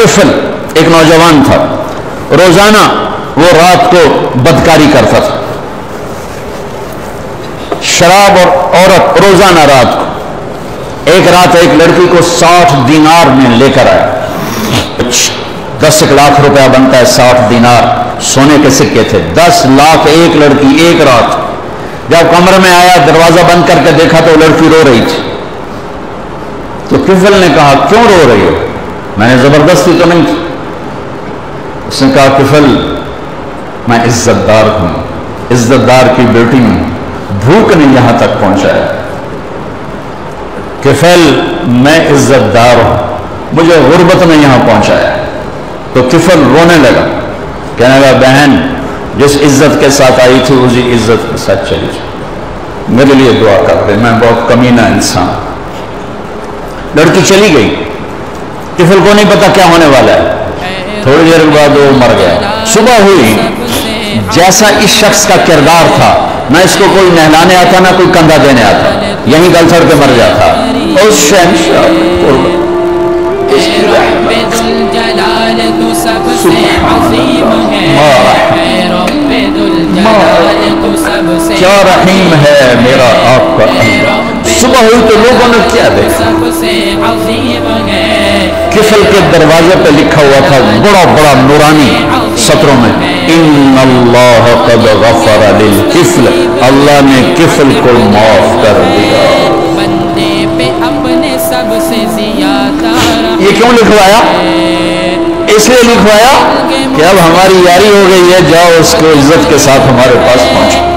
کفل ایک نوجوان تھا، روزانہ وہ رات کو بدکاری کرتا تھا، شراب اور عورت روزانہ رات کو۔ ایک رات ایک لڑکی کو 60 دینار میں لے کر آیا، 10 لاکھ روپیہ بنتا ہے 60 دینار، سونے کے سکے تھے، 10 لاکھ ایک لڑکی ایک رات۔ جب کمرے میں آیا دروازہ بند کر کے دیکھا تو لڑکی رو رہی تھی، تو کفل نے کہا کیوں رو رہی ہو؟ میں نے زبردستی تو نہیں کی۔ اس نے کہا کفل میں عزت دار ہوں، عزت دار کی بیٹی ہوں، بھوک نے یہاں تک پہنچایا۔ کفل میں عزت دار ہوں، مجھے غربت نے یہاں پہنچایا۔ تو کفل رونے لگا، کہنے لگا بہن جس عزت کے ساتھ آئی تھی اسی عزت کے ساتھ چلی جائے، میرے لیے دعا کر دے، میں بہت کمینہ انسان۔ لڑکی چلی گئی، کفل کو نہیں پتا کیا ہونے والا ہے۔ تھوڑی دیر بعد وہ مر گیا۔ صبح ہوئی، جیسا اس شخص کا کردار تھا، نہ اس کو کوئی نہلانے آتا نہ کوئی کندھا دینے آتا، یہیں گل چھڑ کے مر جاتا۔ اس شہنشاہ کیا رحیم ہے میرا آپ کا اللہ۔ صبح ہوئی تو لوگوں نے کیا دیکھا، کفل کے دروازے پہ لکھا ہوا تھا بڑا بڑا نورانی سطروں میں، ان اللہ قد غفر للکفل، اللہ نے کفل کو معاف کر دیا۔ یہ کیوں لکھوایا؟ اس لیے لکھوایا کہ اب ہماری یاری ہو گئی ہے، جاؤ اس کو عزت کے ساتھ ہمارے پاس پہنچو۔